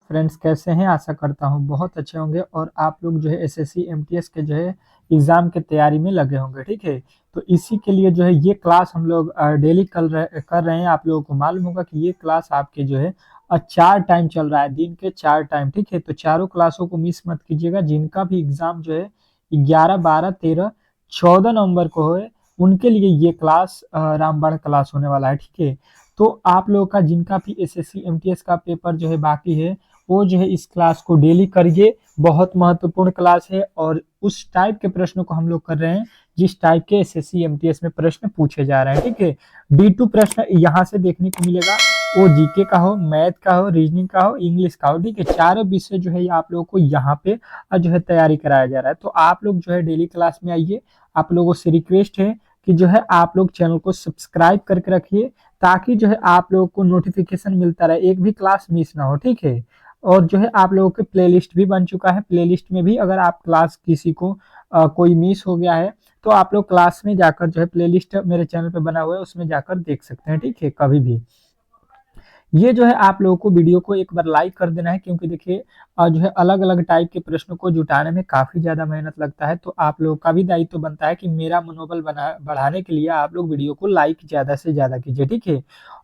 Friends कैसे हैं। आशा करता हूँ बहुत अच्छे होंगे और आप लोग जो है एसएससी एमटीएस के जो है एग्जाम की तैयारी में लगे होंगे। ठीक है, तो इसी के लिए जो है ये क्लास हम लोग डेली कर रहे हैं। आप लोगों को मालूम होगा कि ये क्लास आपके जो है 4 टाइम चल रहा है, दिन के 4 टाइम। ठीक है, तो चारों क्लासों को मिस मत कीजिएगा। जिनका भी एग्जाम जो है 11, 12, 13, 14 नवंबर को है, उनके लिए ये क्लास रामबाण क्लास होने वाला है। ठीक है, तो आप लोगों का जिनका भी एसएससी एमटीएस का पेपर जो है बाकी है, वो जो है इस क्लास को डेली करिए। बहुत महत्वपूर्ण क्लास है और उस टाइप के प्रश्नों को हम लोग कर रहे हैं जिस टाइप के एसएससी एमटीएस में प्रश्न पूछे जा रहे हैं। ठीक है, D2 प्रश्न यहाँ से देखने को मिलेगा, वो जीके का हो, मैथ का हो, रीजनिंग का हो, इंग्लिश का हो। ठीक है, चारों विषय जो है आप लोगों को यहाँ पे जो है तैयारी कराया जा रहा है। तो आप लोग जो है डेली क्लास में आइए। आप लोगों से रिक्वेस्ट है कि जो है आप लोग चैनल को सब्सक्राइब करके रखिए, ताकि जो है आप लोगों को नोटिफिकेशन मिलता रहे, एक भी क्लास मिस ना हो। ठीक है, और जो है आप लोगों के प्लेलिस्ट भी बन चुका है। प्लेलिस्ट में भी अगर आप क्लास किसी को कोई मिस हो गया है, तो आप लोग क्लास में जाकर जो है प्लेलिस्ट मेरे चैनल पे बना हुआ है, उसमें जाकर देख सकते हैं। ठीक है, कभी भी ये जो है आप लोगों को वीडियो को एक बार लाइक कर देना है, क्योंकि देखिए जो है अलग अलग टाइप के प्रश्नों को जुटाने में काफी ज्यादा मेहनत लगता है। तो आप लोगों का भी दायित्व तो बनता है कि मेरा मनोबल बढ़ाने के लिए आप लोग वीडियो को लाइक ज्यादा से ज्यादा कीजिए। ठीक है,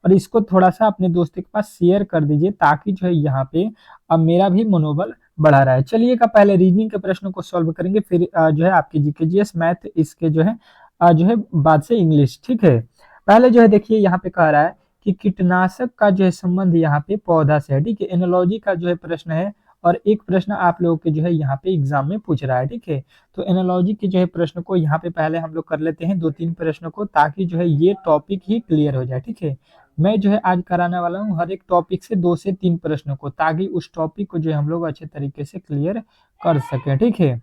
और इसको थोड़ा सा अपने दोस्तों के पास शेयर कर दीजिए, ताकि जो है यहाँ पे अब मेरा भी मनोबल बढ़ा रहा है। चलिएगा, पहले रीजनिंग के प्रश्नों को सॉल्व करेंगे, फिर जो है आपके जीके जीएस मैथ, इसके जो है बाद से इंग्लिश। ठीक है, पहले जो है देखिए यहाँ पे कह रहा है कि कीटनाशक का जो है संबंध यहाँ पे पौधा से है। ठीक है, एनोलॉजी का जो है प्रश्न है, और एक प्रश्न आप लोगों के जो है यहाँ पे एग्जाम में पूछ रहा है। ठीक है, तो एनोलॉजी के जो है प्रश्न को यहाँ पे पहले हम लोग कर लेते हैं 2-3 प्रश्नों को, ताकि जो है ये टॉपिक ही क्लियर हो जाए। ठीक है, मैं जो है आज कराने वाला हूँ हर एक टॉपिक से 2 से 3 प्रश्नों को, ताकि उस टॉपिक को जो है हम लोग अच्छे तरीके से क्लियर कर सकें। ठीक है,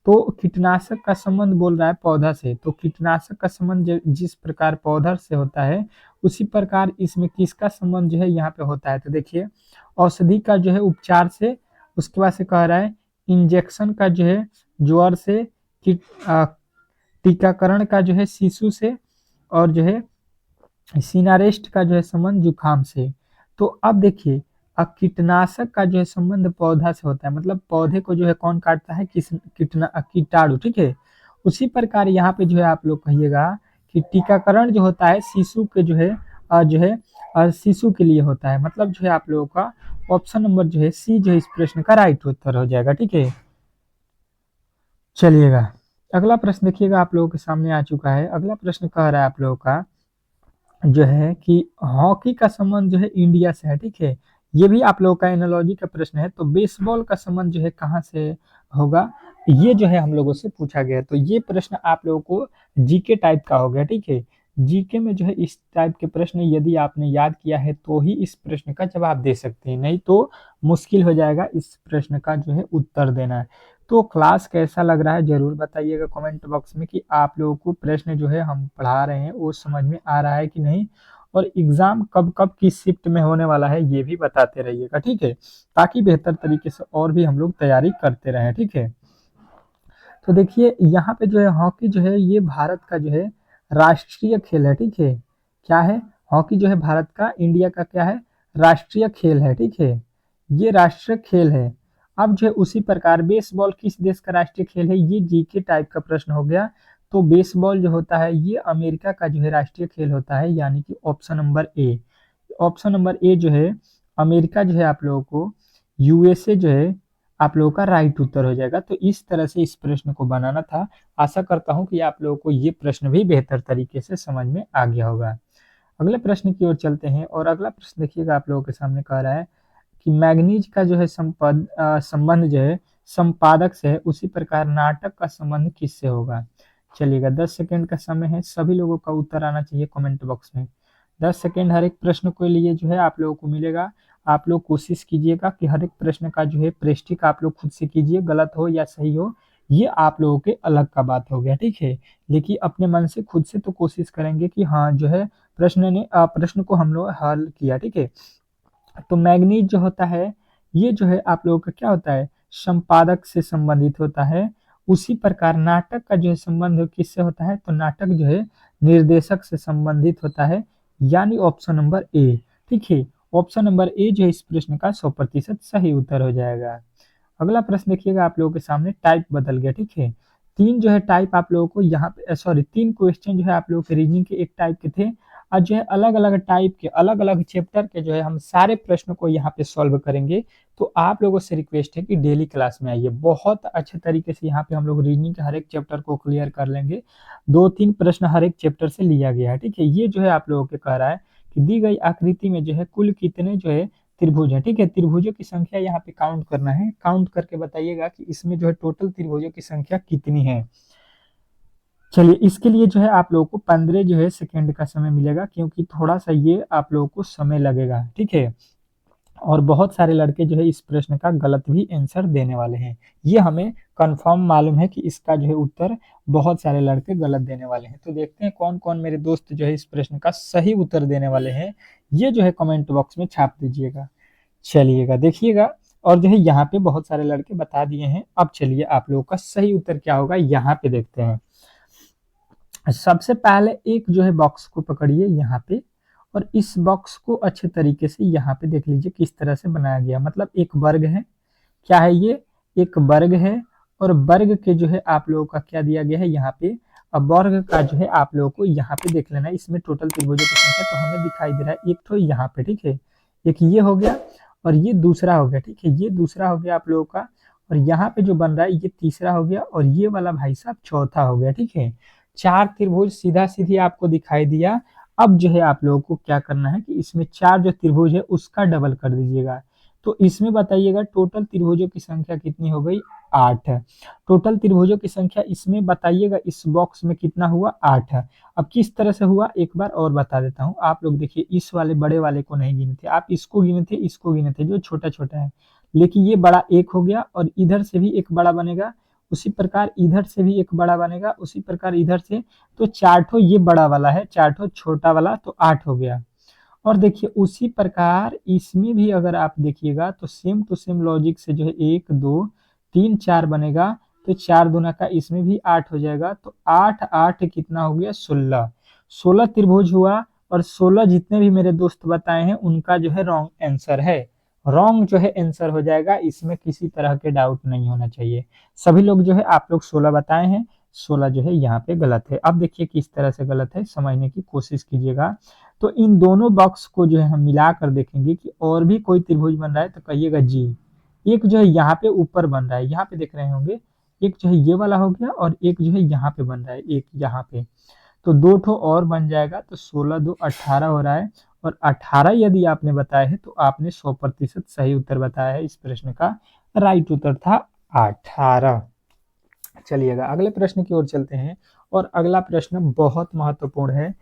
तो कीटनाशक का संबंध बोल रहा है पौधा से, तो कीटनाशक का संबंध जिस प्रकार पौधा से होता है, उसी प्रकार इसमें किसका संबंध जो है यहाँ पे होता है। तो देखिए, औषधि का जो है उपचार से, उसके बाद से कह रहा है इंजेक्शन का जो है ज्वर से, टीकाकरण का जो है शिशु से, और जो है सिनारेस्ट का जो है संबंध जुखाम से। तो अब देखिए, अब कीटनाशक का जो है संबंध पौधा से होता है, मतलब पौधे को जो है कौन काटता है, किस कीटाणु। ठीक है, उसी प्रकार यहाँ पे जो है आप लोग कहिएगा कि टीकाकरण जो होता है शिशु के जो है शिशु के लिए होता है। मतलब जो है आप लोगों का ऑप्शन नंबर जो है सी जो है इस प्रश्न का राइट उत्तर हो जाएगा। ठीक है, चलिएगा अगला प्रश्न देखिएगा, आप लोगों के सामने आ चुका है। अगला प्रश्न कह रहा है आप लोगों का जो है कि हॉकी का संबंध जो है इंडिया से है। ठीक है, ये भी आप लोगों का एनालॉजी का प्रश्न है। तो बेसबॉल का संबंध जो है कहाँ से होगा, ये जो है हम लोगों से पूछा गया है। तो ये प्रश्न आप लोगों को जीके टाइप का हो गया। ठीक है, जीके में जो है इस टाइप के प्रश्न यदि आपने याद किया है तो ही इस प्रश्न का जवाब दे सकते हैं, नहीं तो मुश्किल हो जाएगा इस प्रश्न का जो है उत्तर देना। तो क्लास कैसा लग रहा है जरूर बताइएगा कमेंट बॉक्स में, कि आप लोगों को प्रश्न जो है हम पढ़ा रहे हैं वो समझ में आ रहा है कि नहीं, और एग्जाम कब कब किस शिफ्ट में होने वाला है ये भी बताते रहिएगा। ठीक है, ताकि बेहतर तरीके से और भी हम लोग तैयारी करते रहें। ठीक है, तो देखिए यहाँ पे जो है हॉकी जो है ये भारत का जो है राष्ट्रीय खेल है। ठीक है, क्या है, हॉकी जो है भारत का, इंडिया का क्या है, राष्ट्रीय खेल है। ठीक है, ये राष्ट्रीय खेल है। अब जो है उसी प्रकार बेसबॉल किस देश का राष्ट्रीय खेल है, ये जीके टाइप का प्रश्न हो गया। तो बेसबॉल जो होता है ये अमेरिका का जो है राष्ट्रीय खेल होता है, यानी कि option number A. Option number A जो है अमेरिका जो है आप लोगों को, यूएसए जो है आप लोगों का राइट उत्तर हो जाएगा। तो इस तरह से इस प्रश्न को बनाना था। आशा करता हूं कि आप लोगों को ये प्रश्न भी बेहतर तरीके से समझ में आ गया होगा। अगले प्रश्न की ओर चलते हैं, और अगला प्रश्न देखिएगा आप लोगों के सामने कह रहा है कि मैग्नीज का जो है संबंध जो है संपादक से है, उसी प्रकार नाटक का संबंध किससे होगा। चलिएगा 10 सेकंड का समय है, सभी लोगों का उत्तर आना चाहिए कमेंट बॉक्स में। 10 सेकंड हर एक प्रश्न के लिए जो है आप लोगों को मिलेगा। आप लोग कोशिश कीजिएगा कि हर एक प्रश्न का जो है प्रैक्टिस आप लोग खुद से कीजिए, गलत हो या सही हो ये आप लोगों के अलग का बात हो गया। ठीक है, लेकिन अपने मन से खुद से तो कोशिश करेंगे कि हाँ जो है प्रश्न को हम लोग हल किया। ठीक है, तो मैग्नीज जो होता है ये जो है आप लोगों का क्या होता है, संपादक से संबंधित होता है। उसी प्रकार नाटक का जो है संबंध किससे होता है, तो नाटक जो है निर्देशक से संबंधित होता है, यानी ऑप्शन नंबर ए। ठीक है, ऑप्शन नंबर ए जो है इस प्रश्न का 100% सही उत्तर हो जाएगा। अगला प्रश्न देखिएगा आप लोगों के सामने, टाइप बदल गया, ठीक है। तीन जो है टाइप आप लोगों को यहाँ पे तीन क्वेश्चन जो है आप लोगों के रीजनिंग के एक टाइप के थे, और जो है अलग अलग टाइप के अलग अलग चैप्टर के जो है हम सारे प्रश्नों को यहाँ पे सॉल्व करेंगे। तो आप लोगों से रिक्वेस्ट है कि डेली क्लास में आइए, बहुत अच्छे तरीके से यहाँ पे हम लोग रीजनिंग के हर एक चैप्टर को क्लियर कर लेंगे। 2-3 प्रश्न हर एक चैप्टर से लिया गया है, ठीक है। ये जो है आप लोगों के कह रहा है कि दी गई आकृति में जो है कुल कितने जो है त्रिभुज है, ठीक है। त्रिभुजों की संख्या यहाँ पे काउंट करना है, काउंट करके बताइएगा कि इसमें जो है टोटल त्रिभुजों की संख्या कितनी है। चलिए, इसके लिए जो है आप लोगों को 15 जो है सेकेंड का समय मिलेगा, क्योंकि थोड़ा सा ये आप लोगों को समय लगेगा, ठीक है। और बहुत सारे लड़के जो है इस प्रश्न का गलत भी आंसर देने वाले हैं, ये हमें कंफर्म मालूम है कि इसका जो है उत्तर बहुत सारे लड़के गलत देने वाले हैं। तो देखते हैं कौन कौन मेरे दोस्त जो है इस प्रश्न का सही उत्तर देने वाले हैं, ये जो है कमेंट बॉक्स में छाप दीजिएगा। चलिएगा देखिएगा, और जो है यहाँ पे बहुत सारे लड़के बता दिए हैं। अब चलिए आप लोगों का सही उत्तर क्या होगा यहाँ पे देखते हैं। सबसे पहले एक जो है बॉक्स को पकड़िए यहाँ पे, और इस बॉक्स को अच्छे तरीके से यहाँ पे देख लीजिए किस तरह से बनाया गया। मतलब एक वर्ग है, क्या है ये, एक वर्ग है, और वर्ग के जो है आप लोगों का क्या दिया गया है यहाँ पे। अब वर्ग का जो है आप लोगों को यहाँ पे देख लेना है, इसमें टोटल त्रिभुजों की संख्या तो हमें दिखाई दे रहा है, एक तो यहाँ पे, ठीक है। एक ये हो गया और ये दूसरा हो गया, ठीक है। ये दूसरा हो गया आप लोगों का, और यहाँ पे जो बन रहा है ये तीसरा हो गया, और ये वाला भाई साहब चौथा हो गया, ठीक है। 4 त्रिभुज सीधा सीधी आपको दिखाई दिया। अब जो है आप लोगों को क्या करना है कि इसमें 4 जो त्रिभुज है उसका डबल कर दीजिएगा। तो इसमें बताइएगा टोटल त्रिभुजों की संख्या कितनी हो गई, 8। टोटल त्रिभुजों की संख्या इसमें बताइएगा इस बॉक्स में कितना हुआ, 8। अब किस तरह से हुआ एक बार और बता देता हूँ। आप लोग देखिए, इस वाले बड़े वाले को नहीं गिने थे आप, इसको गिने थे, इसको गिने थे, जो छोटा छोटा है। लेकिन ये बड़ा एक हो गया, और इधर से भी एक बड़ा बनेगा, उसी प्रकार इधर से भी एक बड़ा बनेगा, उसी प्रकार इधर से। तो 4 ठो ये बड़ा वाला है, 4 ठो छोटा वाला, तो 8 हो गया। और देखिए उसी प्रकार इसमें भी अगर आप देखिएगा तो सेम टू सेम लॉजिक से जो है 1 2 3 4 बनेगा, तो 4 दूना का इसमें भी 8 हो जाएगा। तो 8 8 कितना हो गया, 16। 16 त्रिभुज हुआ, और 16 जितने भी मेरे दोस्त बताए हैं उनका जो है रॉन्ग आंसर है, रॉन्ग जो है आंसर हो जाएगा। इसमें किसी तरह के डाउट नहीं होना चाहिए। सभी लोग जो है आप लोग 16 बताए हैं, 16 जो है यहाँ पे गलत है। अब देखिए किस तरह से गलत है, समझने की कोशिश कीजिएगा। तो इन दोनों बॉक्स को जो है हम मिला कर देखेंगे कि और भी कोई त्रिभुज बन रहा है तो कहिएगा जी। एक जो है यहाँ पे ऊपर बन रहा है, यहाँ पे देख रहे होंगे, एक जो है ये वाला हो गया, और एक जो है यहाँ पे बन रहा है, एक यहाँ पे। तो 2 ठो और बन जाएगा, तो 16 2 18 हो रहा है। और 18 यदि आपने बताया है तो आपने 100% सही उत्तर बताया है। इस प्रश्न का राइट उत्तर था 18। चलिएगा अगले प्रश्न की ओर चलते हैं, और अगला प्रश्न बहुत महत्वपूर्ण है,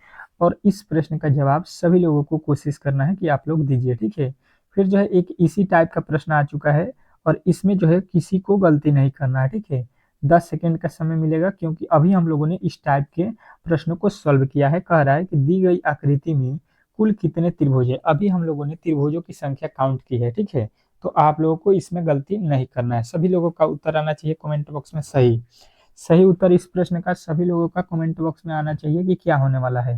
और इस प्रश्न का जवाब सभी लोगों को कोशिश करना है कि आप लोग दीजिए, ठीक है। फिर जो है एक इसी टाइप का प्रश्न आ चुका है, और इसमें जो है किसी को गलती नहीं करना है, ठीक है। 10 सेकेंड का समय मिलेगा, क्योंकि अभी हम लोगों ने इस टाइप के प्रश्नों को सॉल्व किया है। कह रहा है कि दी गई आकृति में कुल कितने त्रिभुज है। अभी हम लोगों ने त्रिभुजों की संख्या काउंट की है, ठीक है। तो आप लोगों को इसमें गलती नहीं करना है। सभी लोगों का उत्तर आना चाहिए कमेंट बॉक्स में सही। सही उत्तर इस प्रश्न का सभी लोगों का कमेंट बॉक्स में आना चाहिए कि क्या होने वाला है।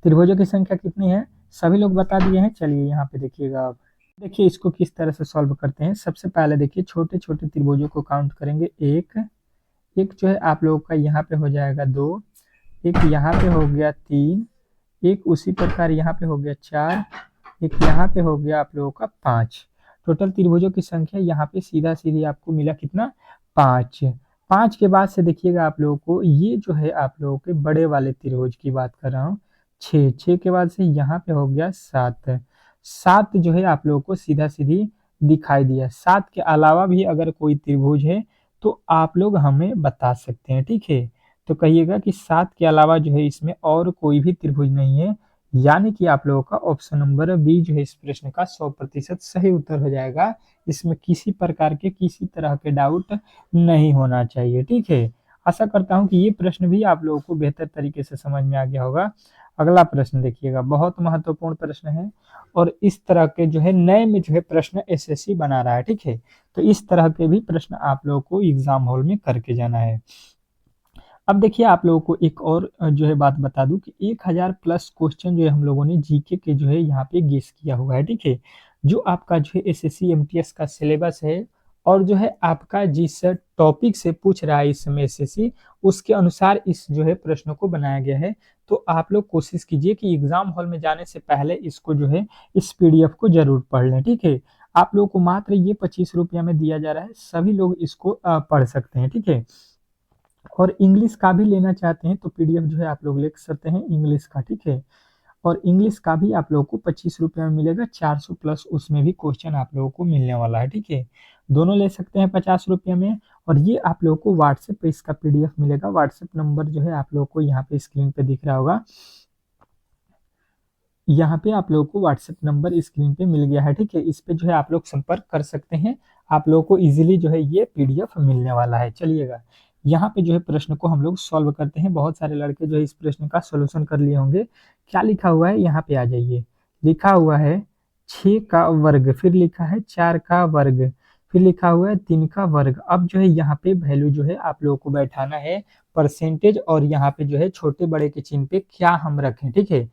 त्रिभुजों की संख्या कितनी है, सभी लोग बता दिए हैं। चलिए यहाँ पे देखिएगा, आप देखिए इसको किस तरह से सॉल्व करते हैं। सबसे पहले देखिए छोटे छोटे त्रिभुजों को काउंट करेंगे। एक एक जो है आप लोगों का यहाँ पे हो जाएगा 2, एक यहाँ पे हो गया 3, एक उसी प्रकार यहाँ पे हो गया 4, एक यहाँ पे हो गया आप लोगों का 5। टोटल त्रिभुजों की संख्या यहाँ पे सीधा सीधी आपको मिला कितना, 5। 5 के बाद से देखिएगा आप लोगों को, ये जो है आप लोगों के बड़े वाले त्रिभुज की बात कर रहा हूँ, 6। 6 के बाद से यहाँ पे हो गया 7। 7 जो है आप लोगों को सीधा सीधी दिखाई दिया। 7 के अलावा भी अगर कोई त्रिभुज है तो आप लोग हमें बता सकते हैं, ठीक है। तो कहिएगा कि 7 के अलावा जो है इसमें और कोई भी त्रिभुज नहीं है, यानी कि आप लोगों का ऑप्शन नंबर बी जो है इस प्रश्न का 100% सही उत्तर हो जाएगा। इसमें किसी प्रकार के किसी तरह के डाउट नहीं होना चाहिए, ठीक है। आशा करता हूं कि ये प्रश्न भी आप लोगों को बेहतर तरीके से समझ में आ गया होगा। अगला प्रश्न देखिएगा, बहुत महत्वपूर्ण प्रश्न है, और इस तरह के जो है नए में जो है प्रश्न एसएससी बना रहा है, ठीक है। तो इस तरह के भी प्रश्न आप लोगों को एग्जाम हॉल में करके जाना है। अब देखिए आप लोगों को एक और जो है बात बता दूं कि 1000 प्लस क्वेश्चन जो है हम लोगों ने जीके के जो है यहाँ पे गेस किया हुआ है, ठीक है। जो आपका जो है एसएससी एमटीएस का सिलेबस है और जो है आपका जिस टॉपिक से पूछ रहा है इस समय एसएससी, उसके अनुसार इस जो है प्रश्नों को बनाया गया है। तो आप लोग कोशिश कीजिए कि एग्जाम हॉल में जाने से पहले इसको जो है इस पीडीएफ को जरूर पढ़ लें, ठीक है। आप लोगों को मात्र ये 25 रुपया में दिया जा रहा है, सभी लोग इसको पढ़ सकते हैं, ठीक है। और इंग्लिश का भी लेना चाहते हैं तो पीडीएफ जो है आप लोग ले सकते हैं इंग्लिश का, ठीक है। और इंग्लिश का भी आप लोगों को 25 रुपये में मिलेगा, 400 प्लस उसमें भी क्वेश्चन आप लोगों को मिलने वाला है, ठीक है। दोनों ले सकते हैं 50 रुपये में। और ये आप लोगों को व्हाट्सएप पे इसका पीडीएफ मिलेगा। व्हाट्सएप नंबर जो है आप लोगों को यहाँ पे स्क्रीन पे दिख रहा होगा। यहाँ पे आप लोगों को व्हाट्सएप नंबर स्क्रीन पे मिल गया है, ठीक है। इस पे जो है आप लोग संपर्क कर सकते हैं। आप लोगों को इजीली जो है ये पीडीएफ मिलने वाला है। चलिएगा, यहाँ पे जो है प्रश्न को हम लोग सॉल्व करते हैं। बहुत सारे लड़के जो है इस प्रश्न का सोल्यूशन कर लिए होंगे। क्या लिखा हुआ है यहाँ पे आ जाइए। लिखा हुआ है 6 का वर्ग, फिर लिखा है 4 का वर्ग, फिर लिखा हुआ है 3 का वर्ग। अब जो है यहाँ पे वैल्यू जो है आप लोगों को बैठाना है परसेंटेज, और यहाँ पे जो है छोटे बड़े के चिन्ह पे क्या हम रखें, ठीक है।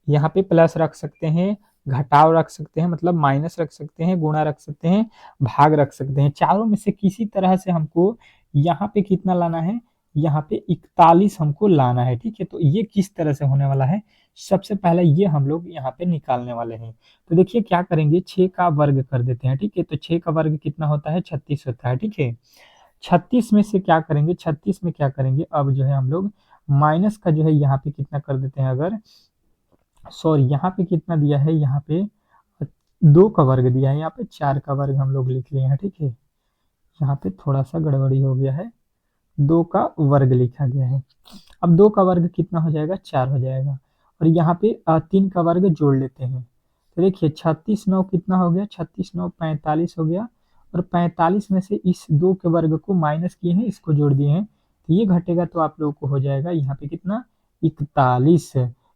यहाँ पे प्लस रख सकते हैं, घटाव रख सकते हैं मतलब माइनस रख सकते हैं, गुणा रख सकते हैं, भाग रख सकते हैं। चारों में से किसी तरह से हमको यहाँ पे कितना लाना है, यहाँ पे 41 हमको लाना है, ठीक है। तो ये किस तरह से होने वाला है, सबसे पहले ये हम लोग यहाँ पे निकालने वाले हैं। तो देखिए क्या करेंगे, 6 का वर्ग कर देते हैं, ठीक है। तो 6 का वर्ग कितना होता है, 36 होता है, ठीक है। 36 में से क्या करेंगे, 36 में क्या करेंगे, अब जो है हम लोग माइनस का जो है यहाँ पे कितना कर देते हैं, अगर सॉरी यहाँ पे कितना दिया है, यहाँ पे 2 का वर्ग दिया है, यहाँ पे 4 का वर्ग हम लोग लिख लिए हैं, ठीक है। यहाँ पे थोड़ा सा गड़बड़ी हो गया है, 2 का वर्ग लिखा गया है। अब 2 का वर्ग कितना हो जाएगा, 4 हो जाएगा। और यहाँ पे 3 का वर्ग जोड़ लेते हैं। तो देखिए 36 9 कितना हो गया, 36 9 45 हो गया। और 45 में से इस 2 के वर्ग को माइनस किए हैं, इसको जोड़ दिए हैं, तो ये घटेगा तो आप लोगों को हो जाएगा यहाँ पे कितना, 41।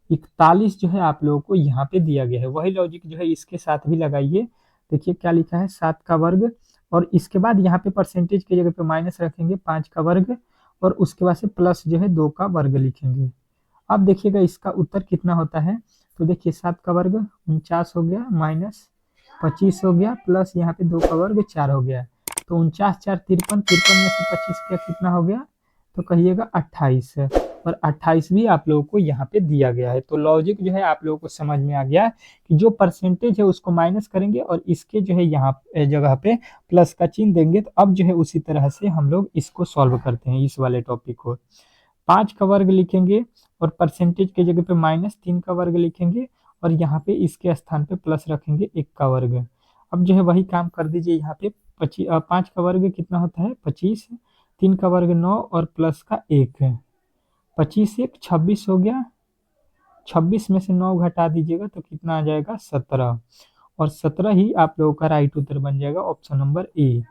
41 जो है आप लोगों को यहाँ पे दिया गया है। वही लॉजिक जो है इसके साथ भी लगाइए। देखिए क्या लिखा है, 7 का वर्ग, और इसके बाद यहाँ पे परसेंटेज की जगह पे माइनस रखेंगे 5 का वर्ग, और उसके बाद से प्लस जो है 2 का वर्ग लिखेंगे। अब देखिएगा इसका उत्तर कितना होता है। तो देखिए 7 का वर्ग 49 हो गया, माइनस 25 हो गया, प्लस यहाँ पे 2 का वर्ग 4 हो गया। तो 49 4 53, 53 में से 25 का कितना हो गया, तो कहिएगा 28। और 28 भी आप लोगों को यहाँ पे दिया गया है। तो लॉजिक जो है आप लोगों को समझ में आ गया कि जो परसेंटेज है उसको माइनस करेंगे और इसके जो है यहाँ जगह पे प्लस का चिन्ह देंगे। तो अब जो है उसी तरह से हम लोग इसको सॉल्व करते हैं, इस वाले टॉपिक को। 5 का वर्ग लिखेंगे और परसेंटेज की जगह पे माइनस 3 का वर्ग लिखेंगे, और यहाँ पे इसके स्थान पे प्लस रखेंगे 1 का वर्ग। अब जो है वही काम कर दीजिए यहाँ पे। 5 का वर्ग कितना होता है, 25, 3 का वर्ग 9 और प्लस का 1 है, 25 1 26 हो गया। 26 में से 9 घटा दीजिएगा तो कितना आ जाएगा, 17। और 17 ही आप लोगों का राइट उत्तर बन जाएगा, ऑप्शन नंबर ए।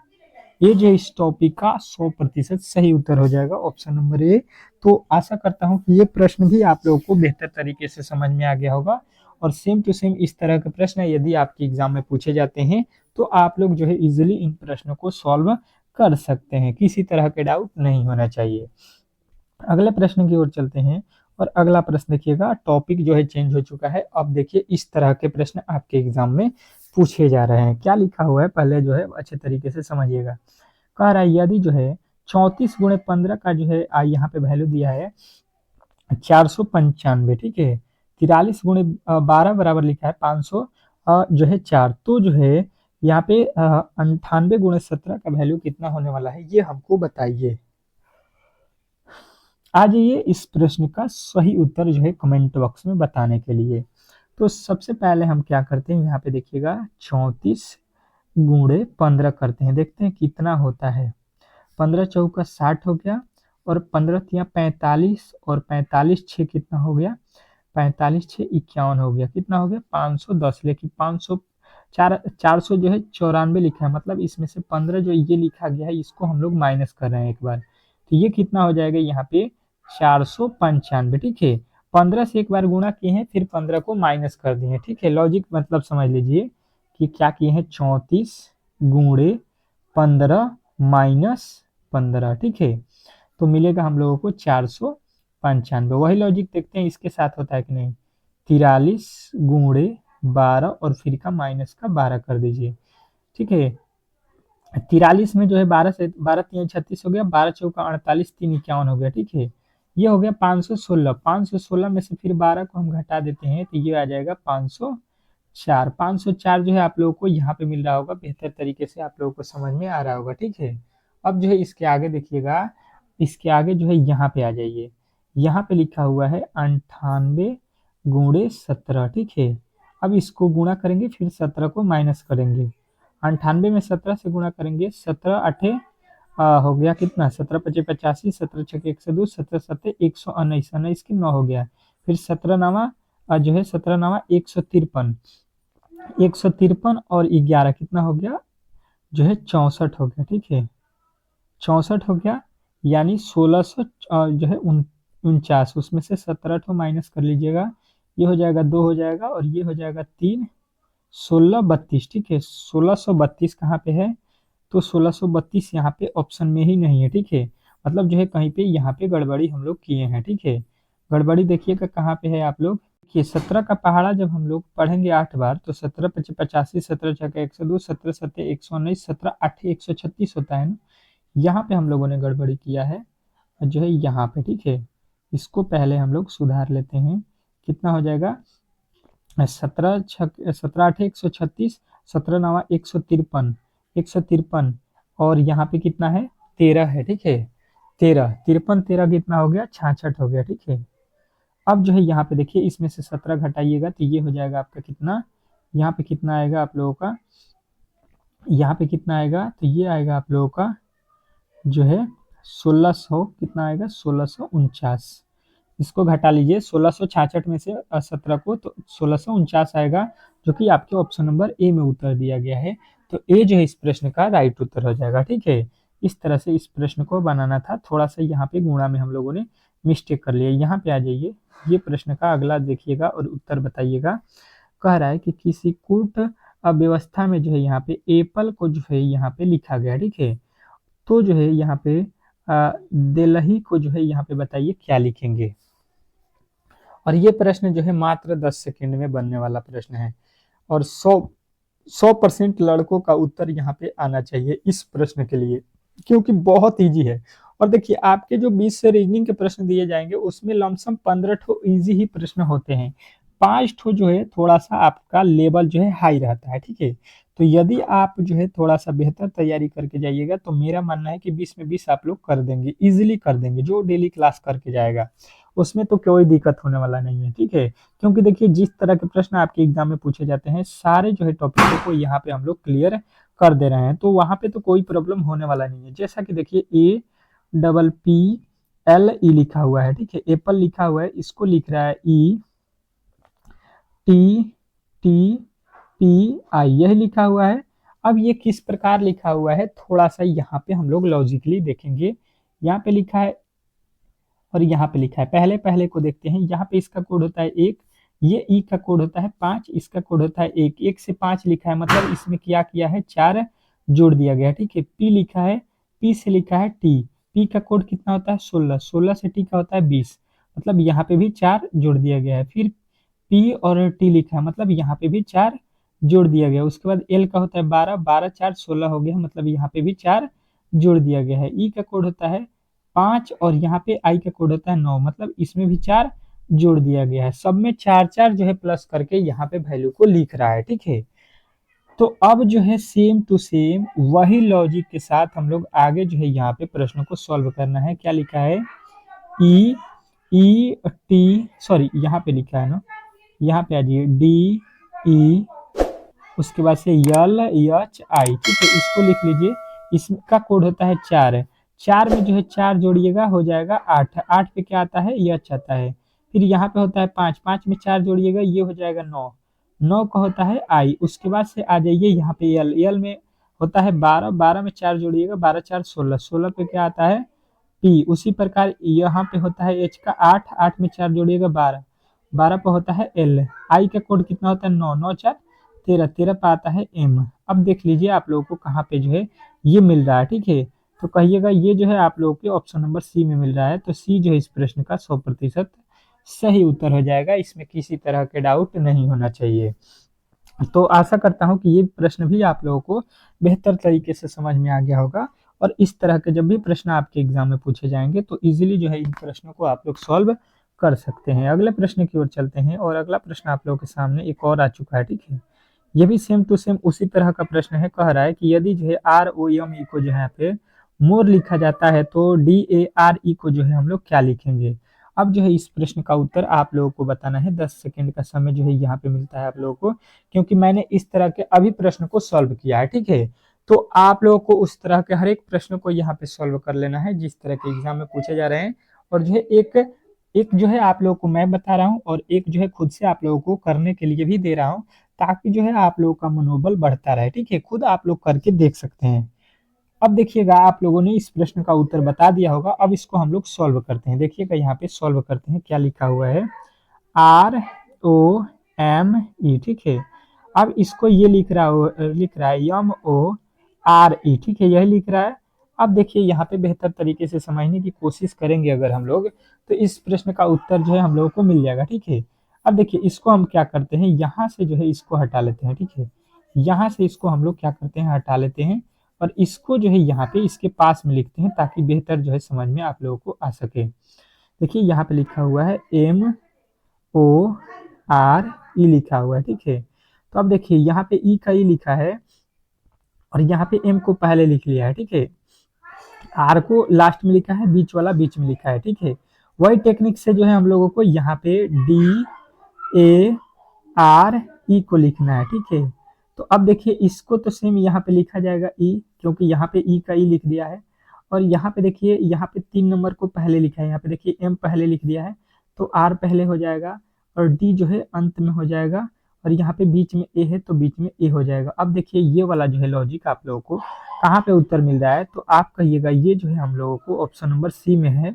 ये जो इस टॉपिक का 100% सही उत्तर हो जाएगा, ऑप्शन नंबर ए। तो आशा करता हूँ कि ये प्रश्न भी आप लोगों को बेहतर तरीके से समझ में आ गया होगा। और सेम टू सेम इस तरह के प्रश्न यदि आपके एग्जाम में पूछे जाते हैं तो आप लोग जो है इजिली इन प्रश्नों को सॉल्व कर सकते हैं, किसी तरह के डाउट नहीं होना चाहिए। अगले प्रश्न की ओर चलते हैं। और अगला प्रश्न देखिएगा, टॉपिक जो है चेंज हो चुका है। अब देखिए इस तरह के प्रश्न आपके एग्जाम में पूछे जा रहे हैं। क्या लिखा हुआ है पहले जो है अच्छे तरीके से समझिएगा। कह रहा है यदि जो है 34 गुणे 15 का जो है यहाँ पे वैल्यू दिया है 495, ठीक है। 43 गुणे 12 बराबर लिखा है 500 जो है 4। तो जो है यहाँ पे 98 गुणे 17 का वैल्यू कितना होने वाला है, ये हमको बताइए। आ जाइए इस प्रश्न का सही उत्तर जो है कमेंट बॉक्स में बताने के लिए। तो सबसे पहले हम क्या करते हैं, यहाँ पे देखिएगा 34 गुणे 15 करते हैं, देखते हैं कितना होता है। 15 चौका 60 हो गया, और 15 तिया 45, और 45 6 कितना हो गया, 45 6 51 हो गया। कितना हो गया, 510। लेकिन 500 400 जो है 94 लिखा है, मतलब इसमें से 15 जो ये लिखा गया है इसको हम लोग माइनस कर रहे हैं एक बार। तो ये कितना हो जाएगा यहाँ पे 495, ठीक है। 15 से एक बार गुणा किए हैं, फिर 15 को माइनस कर दिए हैं, ठीक है। लॉजिक मतलब समझ लीजिए कि क्या किए हैं, 34 गुणे 15 माइनस 15, ठीक है। तो मिलेगा हम लोगों को 495। वही लॉजिक देखते हैं इसके साथ होता है कि नहीं। 43 गुणे 12 और फिर का माइनस का 12 कर दीजिए, ठीक है। 43 में जो है 12 से 12 3 36 हो गया, 12 चौका 48, 3 51 हो गया, ठीक है। ये हो गया 516। 516 में से फिर 12 को हम घटा देते हैं तो ये आ जाएगा 504। 504 जो है आप लोगों को यहाँ पे मिल रहा होगा, बेहतर तरीके से आप लोगों को समझ में आ रहा होगा, ठीक है। अब जो है इसके आगे देखिएगा, इसके आगे जो है यहाँ पे आ जाइए। यहाँ पे लिखा हुआ है 98 गुणे 17, ठीक है। अब इसको गुणा करेंगे फिर 17 को माइनस करेंगे। 98 में 17 से गुणा करेंगे, 17 आठे हो गया कितना, 17 पचे 85, 17 छके 102, 17 सत्ते 119, 19 की 9 हो गया। फिर 17 नामा जो है 17 नामा 153, 153 और 11 कितना हो गया, जो है 64 हो गया, ठीक है। 64 हो गया, यानी 1600 जो है 49, उसमें से 17 को माइनस कर लीजिएगा, ये हो जाएगा 2 हो जाएगा और ये हो जाएगा 3, 1632, ठीक है। 1632 कहाँ पे है, तो 1632 यहाँ पे ऑप्शन में ही नहीं है, ठीक है। मतलब जो है कहीं पे यहाँ पे गड़बड़ी हम लोग किए हैं, ठीक है। गड़बड़ी देखिएगा कहाँ पे है आप लोग कि 17 का पहाड़ा जब हम लोग पढ़ेंगे 8 बार तो 17 पचे 85, 17 छक्का 102, 17 सत्ते 119, 17 आठे 136 होता है ना। यहाँ पे हम लोगों ने गड़बड़ी किया है जो है यहाँ पे, ठीक है। इसको पहले हम लोग सुधार लेते हैं। कितना हो जाएगा, 17 आठे 136, 17 नवा 153, 153 और यहाँ पे कितना है 13 है, ठीक है। 13 53 13 कितना हो गया 66 हो गया, ठीक है। अब जो है यहाँ पे देखिए इसमें से 17 घटाइएगा तो ये हो जाएगा आपका कितना, यहाँ पे कितना आएगा आप लोगों का, यहाँ पे कितना आएगा तो ये आएगा आप लोगों का जो है 1600, कितना आएगा 1649। इसको घटा लीजिए 1666 में से 17 को, तो 1649 आएगा, जो कि आपके ऑप्शन नंबर ए में उत्तर दिया गया है। तो ए जो है इस प्रश्न का राइट उत्तर हो जाएगा, ठीक है। इस तरह से इस प्रश्न को बनाना था, थोड़ा सा यहाँ पे गुणा में हम लोगों ने मिस्टेक कर लिया। यहाँ पे आ जाइए, ये प्रश्न का अगला देखिएगा और उत्तर बताइएगा। कह रहा है कि किसी कूट व्यवस्था में जो है यहाँ पे एप्पल को जो है यहाँ पे लिखा गया, ठीक है। तो जो है यहाँ पे दिल्ली को जो है यहाँ पे बताइए क्या लिखेंगे। और ये प्रश्न जो है मात्र 10 सेकंड में बनने वाला प्रश्न है और 100% लड़कों का उत्तर यहाँ पे आना चाहिए इस प्रश्न के लिए, क्योंकि बहुत इजी है। और देखिए आपके जो 20 से रीजनिंग के प्रश्न दिए जाएंगे उसमें लमसम 15 ठो इजी ही प्रश्न होते हैं, 5 ठो जो है थोड़ा सा आपका लेवल जो है हाई रहता है, ठीक है। तो यदि आप जो है थोड़ा सा बेहतर तैयारी करके जाइएगा तो मेरा मानना है कि 20 में 20 आप लोग कर देंगे, इजिली कर देंगे। जो डेली क्लास करके जाएगा उसमें तो कोई दिक्कत होने वाला नहीं है, ठीक है। क्योंकि देखिए जिस तरह के प्रश्न आपके एग्जाम में पूछे जाते हैं सारे जो है टॉपिकों को यहाँ पे हम लोग क्लियर कर दे रहे हैं, तो वहां पे तो कोई प्रॉब्लम होने वाला नहीं है। जैसा कि देखिए APPLE लिखा हुआ है, ठीक है। एप्पल लिखा हुआ है, इसको लिख रहा है ETTPI, यह लिखा हुआ है। अब ये किस प्रकार लिखा हुआ है थोड़ा सा यहाँ पे हम लोग लॉजिकली देखेंगे। यहाँ पे लिखा है और यहाँ पे लिखा है, पहले पहले को देखते हैं। यहाँ पे इसका कोड होता है 1, ये ई का कोड होता है 5, इसका कोड होता है 1, 1 से 5 लिखा है, मतलब इसमें क्या किया है 4 जोड़ दिया गया, ठीक है। पी लिखा है, पी से लिखा है टी, पी का कोड कितना होता है 16, 16 से टी का होता है 20, मतलब यहाँ पे भी 4 जोड़ दिया गया है। फिर पी और टी लिखा है, मतलब यहाँ पे भी 4 जोड़ दिया गया। उसके बाद एल का होता है 12, 12 4 16 हो गया, मतलब यहाँ पे भी 4 जोड़ दिया गया है। ई का कोड होता है 5 और यहाँ पे आई का कोड होता है 9, मतलब इसमें भी 4 जोड़ दिया गया है। सब में 4 4 जो है प्लस करके यहाँ पे वैल्यू को लिख रहा है, ठीक है। तो अब जो है सेम टू सेम वही लॉजिक के साथ हम लोग आगे जो है यहाँ पे प्रश्नों को सॉल्व करना है। क्या लिखा है सॉरी यहाँ पे लिखा है ना, यहाँ पे आ जाइए DE, उसके बाद से LHI, ठीक है। इसको लिख लीजिए, इसका कोड होता है 4, 4 में जो है 4 जोड़िएगा हो जाएगा 8, 8 पे क्या आता है एच आता है। फिर यहाँ पे होता है 5, 5 में 4 जोड़िएगा ये हो जाएगा 9, 9 का होता है आई। उसके बाद से आ जाइए यहाँ पे एल, एल में होता है 12, 12 में 4 जोड़िएगा 12 4 16, 16 पे क्या आता है पी। उसी प्रकार यहाँ पे होता है एच का 8, 8 में 4 जोड़िएगा 12, 12 पे होता है एल। आई का कोड कितना होता है 9, 9 4 13, 13 पे आता है एम। अब देख लीजिए आप लोगों को कहाँ पे जो है ये मिल रहा है, ठीक है। तो कहिएगा ये जो है आप लोगों के ऑप्शन नंबर सी में मिल रहा है, तो सी जो है इस प्रश्न का 100% सही उत्तर हो जाएगा, इसमें किसी तरह के डाउट नहीं होना चाहिए। तो आशा करता हूँ कि ये प्रश्न भी आप लोगों को बेहतर तरीके से समझ में आ गया होगा, और इस तरह के जब भी प्रश्न आपके एग्जाम में पूछे जाएंगे तो इजीली जो है इन प्रश्नों को आप लोग सॉल्व कर सकते हैं। अगले प्रश्न की ओर चलते हैं, और अगला प्रश्न आप लोगों के सामने एक और आ चुका है, ठीक है। ये भी सेम टू सेम उसी तरह का प्रश्न है। कह रहा है कि यदि जो है आर ओ एम ई को जो है यहाँ पे मोर लिखा जाता है तो डी ए आर ई को जो है हम लोग क्या लिखेंगे। अब जो है इस प्रश्न का उत्तर आप लोगों को बताना है। 10 सेकंड का समय जो है यहाँ पे मिलता है आप लोगों को, क्योंकि मैंने इस तरह के अभी प्रश्न को सॉल्व किया है, ठीक है। तो आप लोगों को उस तरह के हर एक प्रश्न को यहाँ पे सॉल्व कर लेना है जिस तरह के एग्जाम में पूछे जा रहे हैं, और जो है एक एक जो है आप लोगों को मैं बता रहा हूँ, और एक जो है खुद से आप लोगों को करने के लिए भी दे रहा हूँ, ताकि जो है आप लोगों का मनोबल बढ़ता रहे, ठीक है। खुद आप लोग करके देख सकते हैं। अब देखिएगा आप लोगों ने इस प्रश्न का उत्तर बता दिया होगा, अब इसको हम लोग सॉल्व करते हैं। देखिएगा यहाँ पे सॉल्व करते हैं, क्या लिखा हुआ है, आर ओ एम ई, ठीक है। अब इसको ये लिख रहा है एम ओ आर ई, ठीक है, यही लिख रहा है। अब देखिए यहाँ पे बेहतर तरीके से समझने की कोशिश करेंगे अगर हम लोग, तो इस प्रश्न का उत्तर जो है हम लोगों को मिल जाएगा, ठीक है। अब देखिए इसको हम क्या करते हैं, यहाँ से जो है इसको हटा लेते हैं, ठीक है। यहाँ से इसको हम लोग क्या करते हैं, हटा लेते हैं, और इसको जो है यहाँ पे इसके पास में लिखते हैं, ताकि बेहतर जो है समझ में आप लोगों को आ सके। देखिए यहाँ पे लिखा हुआ है एम ओ आर ई लिखा हुआ है, ठीक है। तो अब देखिए यहाँ पे ई का ई लिखा है, और यहाँ पे एम को पहले लिख लिया है, ठीक है। आर को लास्ट में लिखा है, बीच वाला बीच में लिखा है, ठीक है। वही टेक्निक से जो है हम लोगों को यहाँ पे डी ए आर ई को लिखना है, ठीक है। तो अब देखिए इसको तो सेम यहाँ पे लिखा जाएगा ई, क्योंकि यहाँ पे ई का ई लिख दिया है, और यहाँ पे देखिए यहाँ पे 3 नंबर को पहले लिखा है, यहाँ पे देखिए एम पहले लिख दिया है, तो आर पहले हो जाएगा, और डी जो है अंत में हो जाएगा, और यहाँ पे बीच में ए है तो बीच में ए हो जाएगा। अब देखिए ये वाला जो है लॉजिक आप लोगों को कहाँ पे उत्तर मिल रहा है, तो आप कहिएगा ये जो है हम लोगों को ऑप्शन नंबर सी में है।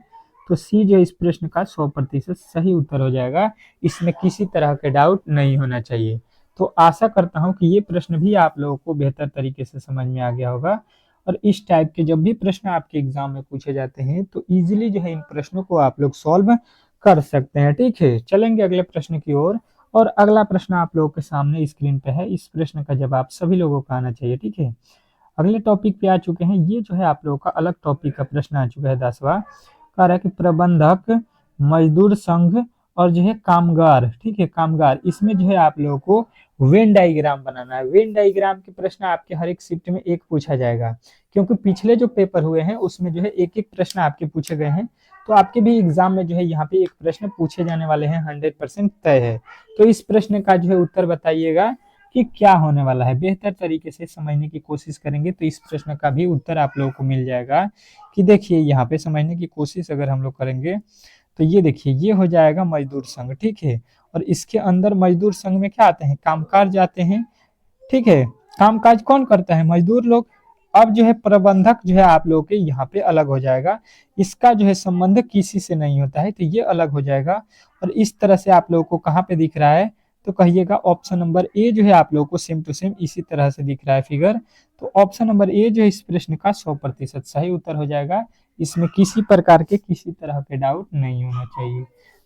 तो सी जो इस प्रश्न का 100% सही उत्तर हो जाएगा, इसमें किसी तरह के डाउट नहीं होना चाहिए। तो आशा करता हूं कि ये प्रश्न भी आप लोगों को बेहतर तरीके से समझ में आ गया होगा, और इस टाइप के जब भी प्रश्न आपके एग्जाम में पूछे जाते हैं तो इजीली जो है इन प्रश्नों को आप लोग सॉल्व कर सकते हैं, ठीक है। चलेंगे अगले प्रश्न की ओर, और अगला प्रश्न आप लोगों के सामने स्क्रीन पे है। इस प्रश्न का जवाब सभी लोगों को आना चाहिए, ठीक है। अगले टॉपिक पे आ चुके हैं, ये जो है आप लोगों का अलग टॉपिक का प्रश्न आ चुका है 10वां। कह रहा है कि प्रबंधक, मजदूर संघ और जो है कामगार, ठीक है, कामगार, इसमें जो है आप लोगों को वेन डायग्राम बनाना है। वेन डायग्राम के प्रश्न आपके हर एक शिफ्ट में एक पूछा जाएगा, क्योंकि पिछले जो पेपर हुए हैं उसमें जो है एक एक प्रश्न आपके पूछे गए हैं, तो आपके भी एग्जाम में जो है यहाँ पे एक प्रश्न पूछे जाने वाले हैं, 100% तय है। तो इस प्रश्न का जो है उत्तर बताइएगा कि क्या होने वाला है। बेहतर तरीके से समझने की कोशिश करेंगे तो इस प्रश्न का भी उत्तर आप लोगों को मिल जाएगा। कि देखिए यहाँ पे समझने की कोशिश अगर हम लोग करेंगे तो ये देखिए ये हो जाएगा मजदूर संघ, ठीक है। और इसके अंदर मजदूर संघ में क्या आते हैं, कामकाज जाते हैं, ठीक है। कामकाज कौन करता है, मजदूर लोग। अब जो है प्रबंधक जो है आप लोगों के यहाँ पे अलग हो जाएगा, इसका जो है संबंध किसी से नहीं होता है, तो ये अलग हो जाएगा। और इस तरह से आप लोगों को कहाँ पे दिख रहा है, तो कहिएगा ऑप्शन नंबर ए जो है आप लोगों को सेम टू सेम इसी तरह से दिख रहा है फिगर। तो ऑप्शन नंबर ए जो है इस प्रश्न का 100% सही उत्तर हो जाएगा, इसमें किसी प्रकार के किसी तरह के डाउट नहीं होना चाहिए।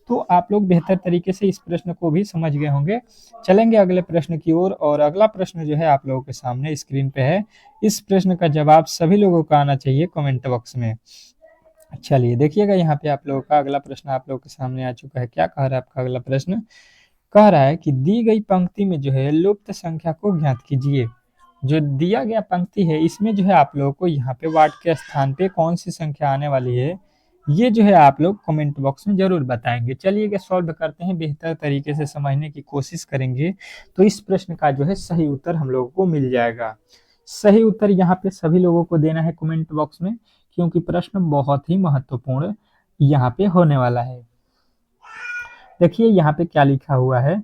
तो आप लोग बेहतर तरीके से इस प्रश्न को भी समझ गए होंगे। चलेंगे अगले प्रश्न की ओर, और अगला प्रश्न जो है आप लोगों के सामने स्क्रीन पे है। इस प्रश्न का जवाब सभी लोगों को आना चाहिए कमेंट बॉक्स में। चलिए देखिएगा यहाँ पे आप लोगों का अगला प्रश्न आप लोगों के सामने आ चुका है। क्या कह रहा है आपका अगला प्रश्न, कह रहा है कि दी गई पंक्ति में जो है लुप्त संख्या को ज्ञात कीजिए। जो दिया गया पंक्ति है इसमें जो है आप लोगों को यहाँ पे वार्ड के स्थान पे कौन सी संख्या आने वाली है, ये जो है आप लोग कमेंट बॉक्स में जरूर बताएंगे। चलिए सॉल्व करते हैं, बेहतर तरीके से समझने की कोशिश करेंगे तो इस प्रश्न का जो है सही उत्तर हम लोगों को मिल जाएगा। सही उत्तर यहाँ पे सभी लोगों को देना है कमेंट बॉक्स में, क्योंकि प्रश्न बहुत ही महत्वपूर्ण यहाँ पे होने वाला है। देखिए यहाँ पे क्या लिखा हुआ है,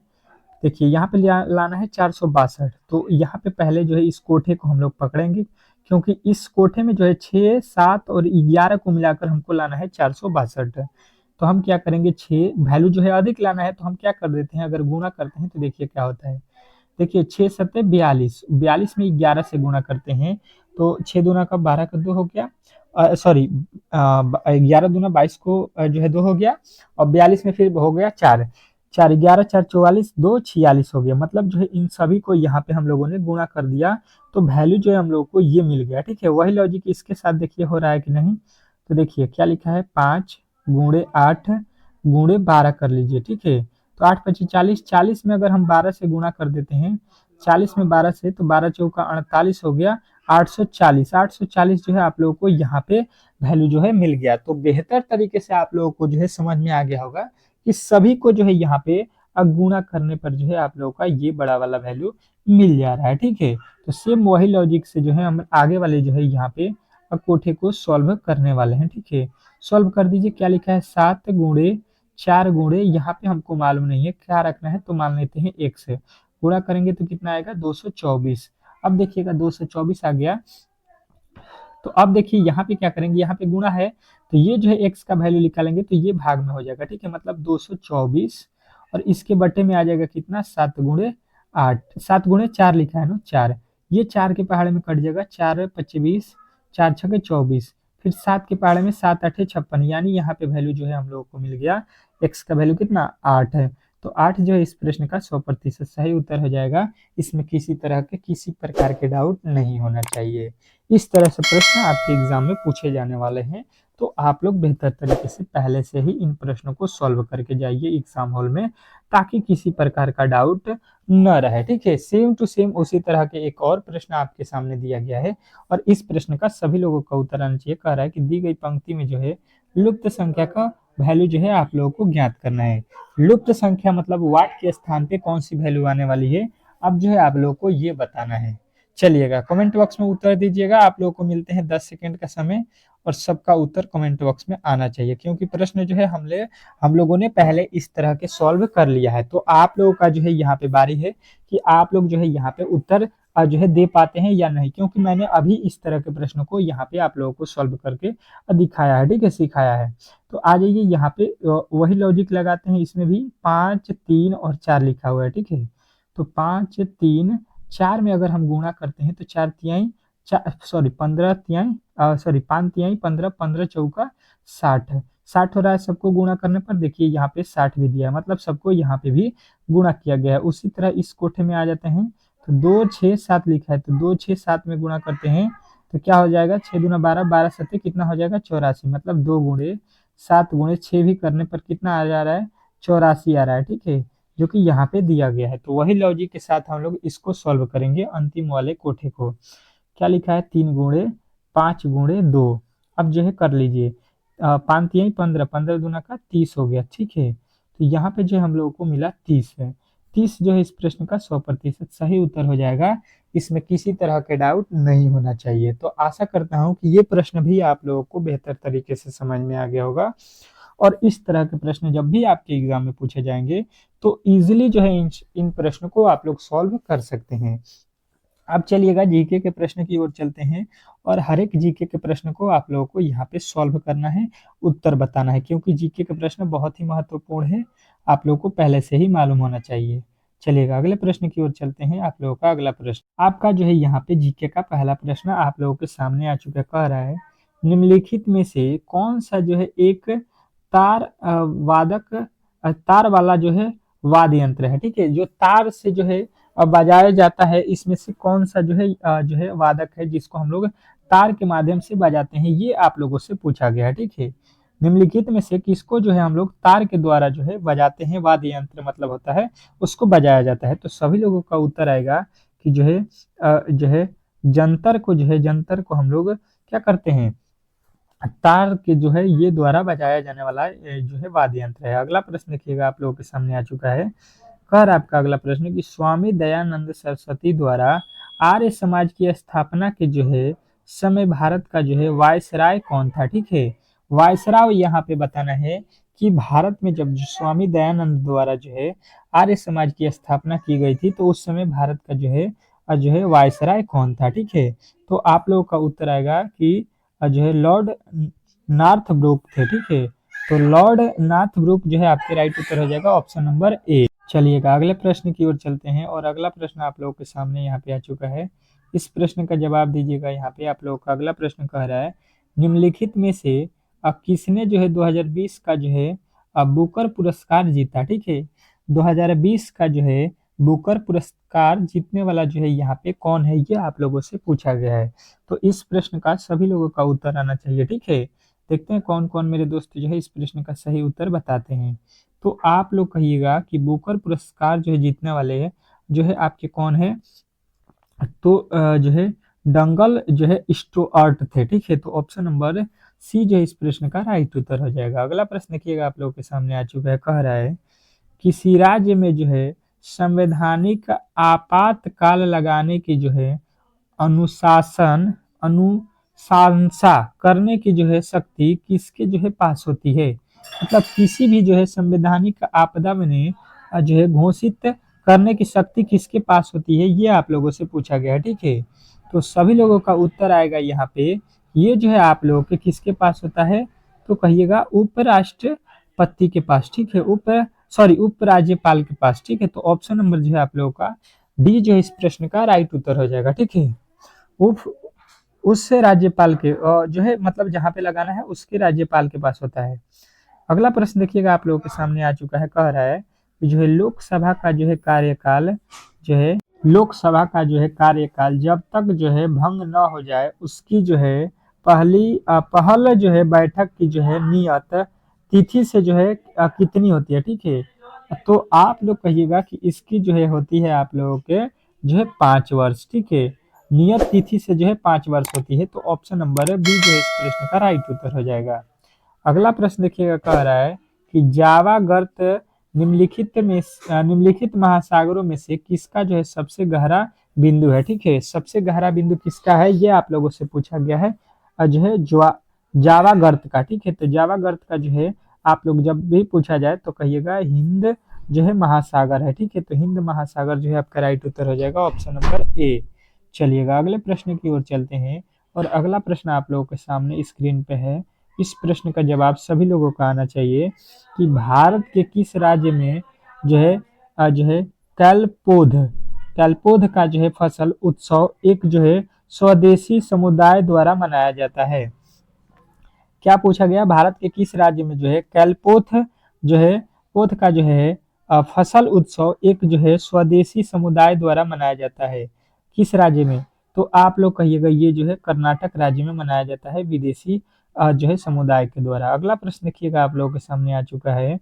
देखिए यहाँ पे लाना है 462। तो यहाँ पे पहले जो है इस कोठे को हम लोग पकड़ेंगे, क्योंकि इस कोठे में जो है 6, 7 और 11 को मिलाकर हमको लाना है 462। तो हम क्या करेंगे, 6 वैल्यू जो है अधिक लाना है, तो हम क्या कर देते हैं, अगर गुणा करते हैं तो देखिए क्या होता है। देखिए 6 7 42, 42 में 11 से गुणा करते हैं तो 6 दूना का 12 का 2 हो गया, सॉरी 11 दूना 22 को जो है 2 हो गया, और 42 में फिर हो गया 4, 4 11 4 44 2 46 हो गया। मतलब जो है इन सभी को यहाँ पे हम लोगों ने गुणा कर दिया, तो वैल्यू जो है हम लोगों को ये मिल गया। ठीक है, वही लॉजिक इसके साथ देखिए हो रहा है कि नहीं। तो देखिए क्या लिखा है, 5 गुणे 8 गुणे 12 कर लीजिए। ठीक है, तो 8 पच्चीस 40, 40 में अगर हम 12 से गुणा कर देते हैं, 40 में 12 से, तो 12 चौका 48 हो गया, 840। 840 जो है आप लोगों को यहाँ पे वैल्यू जो है मिल गया। तो बेहतर तरीके से आप लोगों को जो है समझ में आ गया होगा कि सभी को जो है यहाँ पे गुणा करने पर जो है आप लोगों का ये बड़ा वाला वैल्यू मिल जा रहा है। ठीक है, तो सेम वही लॉजिक से जो है हम आगे वाले जो है यहाँ पे कोठे को सॉल्व करने वाले हैं। ठीक है, सॉल्व कर दीजिए। क्या लिखा है, 7 गुणे 4 गुणे, यहाँ पे हमको मालूम नहीं है क्या रखना है, तो मान लेते हैं 1 से गुणा करेंगे तो कितना आएगा, 224। अब देखिएगा 224 आ गया। तो अब देखिए यहाँ पे क्या करेंगे, यहाँ पे गुणा है तो ये जो है x का वैल्यू निकालेंगे तो ये भाग में हो जाएगा। ठीक है, मतलब 224, और इसके बटे में आ जाएगा कितना, 7 गुणे 8, 7 गुणे 4 लिखा है ना, 4, ये 4 के पहाड़े में कट जाएगा, 4 25, 4 छके 24, फिर 7 के पहाड़े में 7 8 56, यानी यहाँ पे वैल्यू जो है हम लोगों को मिल गया, x का वैल्यू कितना, 8 है। तो 8 जो है इस प्रश्न का 100% सही उत्तर हो जाएगा। इसमें किसी तरह के किसी प्रकार के डाउट नहीं होना चाहिए। इस तरह से प्रश्न आपके एग्जाम में पूछे जाने वाले हैं, तो आप लोग बेहतर तरीके से पहले से ही इन प्रश्नों को सॉल्व करके जाइए एग्जाम हॉल में, ताकि किसी प्रकार का डाउट न रहे। ठीक है, सेम टू सेम उसी तरह के एक और प्रश्न आपके सामने दिया गया है, और इस प्रश्न का सभी लोगों का उत्तर आना चाहिए। कह रहा है कि दी गई पंक्ति में जो है लुप्त संख्या का वैल्यू जो है आप लोगों को ज्ञात करना है। लुप्त संख्या मतलब वाट के स्थान पे कौन सी वैल्यू आने वाली है, अब जो है आप लोगों को ये बताना है। चलिएगा, कमेंट बॉक्स में उत्तर दीजिएगा। आप लोगों को मिलते हैं 10 सेकंड का समय, और सबका उत्तर कमेंट बॉक्स में आना चाहिए, क्योंकि प्रश्न जो है हम लोगों ने पहले इस तरह के सॉल्व कर लिया है। तो आप लोगों का जो है यहाँ पे बारी है कि आप लोग जो है यहाँ पे उत्तर जो है दे पाते हैं या नहीं, क्योंकि मैंने अभी इस तरह के प्रश्नों को यहाँ पे आप लोगों को सॉल्व करके दिखाया है। ठीक है, सिखाया है। तो आ जाइए यहाँ पे वही लॉजिक लगाते हैं। इसमें भी 5 3 और 4 लिखा हुआ है। ठीक है, तो 5 3 4 में अगर हम गुणा करते हैं तो 4 तिहाई, सॉरी 15 तिहाई, सॉरी 5 तिहाई 15, 15 चौका 60, 60 हो रहा है। सबको गुणा करने पर देखिए यहाँ पे 60 भी दिया है, मतलब सबको यहाँ पे भी गुणा किया गया है। उसी तरह इस कोठे में आ जाते हैं, तो 2 6 7 लिखा है, तो 2 6 7 में गुणा करते हैं तो क्या हो जाएगा, 6 दूना 12, 12 सत्ते कितना हो जाएगा, 84, मतलब 2 गुणे 7 गुणे 6 भी करने पर कितना आ जा रहा है, 84 आ रहा है। ठीक है, जो कि यहाँ पे दिया गया है। तो वही लॉजिक के साथ हम लोग इसको सॉल्व करेंगे अंतिम वाले कोठे को। क्या लिखा है, 3 गुणे 5 गुणे 2। अब जो है कर लीजिए, 5 तिहाई 15, 15 दूना का 30 हो गया। ठीक है, तो यहाँ पे जो हम लोगों को मिला 30 है। 30 जो है इस प्रश्न का 100% सही उत्तर हो जाएगा। इसमें किसी तरह के डाउट नहीं होना चाहिए। तो आशा करता हूँ कि ये प्रश्न भी आप लोगों को बेहतर तरीके से समझ में आ गया होगा, और इस तरह के प्रश्न जब भी आपके एग्जाम में पूछे जाएंगे तो इजीली जो है इन प्रश्नों को आप लोग सॉल्व कर सकते हैं। अब चलिएगा जीके के प्रश्न की ओर चलते हैं, और हर एक जीके के प्रश्न को आप लोगों को यहाँ पे सॉल्व करना है, उत्तर बताना है, क्योंकि जीके के प्रश्न बहुत ही महत्वपूर्ण है, आप लोगों को पहले से ही मालूम होना चाहिए। चलिएगा अगले प्रश्न की ओर चलते हैं। आप लोगों का अगला प्रश्न आपका जो है यहाँ पे जीके का पहला प्रश्न आप लोगों के सामने आ चुका, कह रहा है निम्नलिखित में से कौन सा जो है एक तार वाला जो है वाद्य यंत्र है। ठीक है, जो तार से जो है बजाया जाता है, इसमें से कौन सा जो है वादक है जिसको हम लोग तार के माध्यम से बजाते हैं, ये आप लोगों से पूछा गया है। ठीक है, निम्नलिखित में से किसको जो है हम लोग तार के द्वारा जो है बजाते हैं, वाद्य यंत्र मतलब होता है उसको बजाया जाता है। तो सभी लोगों का उत्तर आएगा कि जो है जंतर को हम लोग क्या करते हैं, तार के जो है ये द्वारा बजाया जाने वाला जो है वाद्य यंत्र है। अगला प्रश्न देखिएगा आप लोगों के सामने आ चुका है। कर आपका अगला प्रश्न कि स्वामी दयानंद सरस्वती द्वारा आर्य समाज की स्थापना के जो है समय भारत का जो है वायसराय कौन था। ठीक है, वायसराय यहाँ पे बताना है कि भारत में जब स्वामी दयानंद द्वारा जो है आर्य समाज की स्थापना की गई थी, तो उस समय भारत का जो है वायसराय कौन था। ठीक है, तो आप लोगों का उत्तर आएगा कि जो है लॉर्ड नॉर्थब्रुक थे। ठीक है, तो लॉर्ड नॉर्थब्रुक जो है आपके राइट उत्तर हो जाएगा, ऑप्शन नंबर ए। चलिएगा अगले प्रश्न की ओर चलते हैं, और अगला प्रश्न आप लोगों के सामने यहाँ पे आ चुका है। इस प्रश्न का जवाब दीजिएगा। यहाँ पे आप लोगों का अगला प्रश्न कह रहा है निम्नलिखित में से किसने जो है 2020 का जो है बुकर पुरस्कार जीता। ठीक है, 2020 का जो है बुकर पुरस्कार जीतने वाला जो है यहाँ पे कौन है, ये आप लोगों से पूछा गया है। तो इस प्रश्न का सभी लोगों का उत्तर आना चाहिए। ठीक है, देखते हैं कौन कौन मेरे दोस्त जो है इस प्रश्न का सही उत्तर बताते हैं। तो आप लोग कहिएगा कि बुकर पुरस्कार जो है जीतने वाले हैं जो है आपके कौन है। तो जो है डंगल जो है स्टुअर्ट थे। ठीक है, तो ऑप्शन नंबर सी जो है इस प्रश्न का राइट उत्तर हो जाएगा। अगला प्रश्न देखिएगा आप लोगों के सामने आ चुका है, कह रहा है किसी राज्य में जो है संवैधानिक आपातकाल लगाने की जो है अनुशंसा करने की जो है शक्ति किसके जो है पास होती है। मतलब किसी भी जो है संवैधानिक आपदा में जो है घोषित करने की शक्ति किसके पास होती है, ये आप लोगों से पूछा गया है। ठीक है, तो सभी लोगों का उत्तर आएगा यहाँ पे, ये जो है आप लोगों के किसके पास होता है, तो कहिएगा उपराष्ट्रपति के पास। ठीक है, उपराज्यपाल के पास। ठीक है, तो ऑप्शन नंबर जो है आप लोगों का डी जो है इस प्रश्न का राइट उत्तर हो जाएगा। ठीक है, उप उससे राज्यपाल के जो है मतलब जहाँ पे लगाना है उसके राज्यपाल के पास होता है। अगला प्रश्न देखिएगा आप लोगों के सामने आ चुका है, कह रहा है कि जो है लोकसभा का जो है कार्यकाल जो है लोकसभा का जो है कार्यकाल जब तक जो है भंग न हो जाए उसकी जो है पहल जो है बैठक की जो है नियत तिथि से जो है कितनी होती है। ठीक है, तो आप लोग कहिएगा कि इसकी जो है होती है आप लोगों के जो है 5 वर्ष। ठीक है, नियत तिथि से जो है 5 वर्ष होती है। तो ऑप्शन नंबर बी जो है इस प्रश्न का राइट उत्तर हो जाएगा। अगला प्रश्न देखिएगा, कह रहा है कि जावा गर्त निम्नलिखित महासागरों में से किसका जो है सबसे गहरा बिंदु है। ठीक है, सबसे गहरा बिंदु किसका है, ये आप लोगों से पूछा गया है जो है जावा गर्त का। ठीक है, तो जावा गर्त का जो है आप लोग जब भी पूछा जाए तो कहिएगा हिंद जो है महासागर है। ठीक है, तो हिंद महासागर जो है आपका राइट उत्तर हो जाएगा, ऑप्शन नंबर ए। चलिएगा अगले प्रश्न की ओर चलते हैं, और अगला प्रश्न आप लोगों के सामने स्क्रीन पे है। इस प्रश्न का जवाब सभी लोगों का आना चाहिए कि भारत के किस राज्य में जो है कैलपोध का जो है फसल उत्सव एक जो है स्वदेशी समुदाय द्वारा मनाया जाता है। क्या पूछा गया, भारत के किस राज्य में जो है कैलपोथ जो है पोथ का जो है फसल उत्सव एक जो है स्वदेशी समुदाय द्वारा मनाया जाता है, किस राज्य में, तो आप लोग कहिएगा ये जो है कर्नाटक राज्य में मनाया जाता है विदेशी जो है समुदाय के द्वारा। अगला प्रश्न देखिएगा आप लोगों के सामने आ चुका है,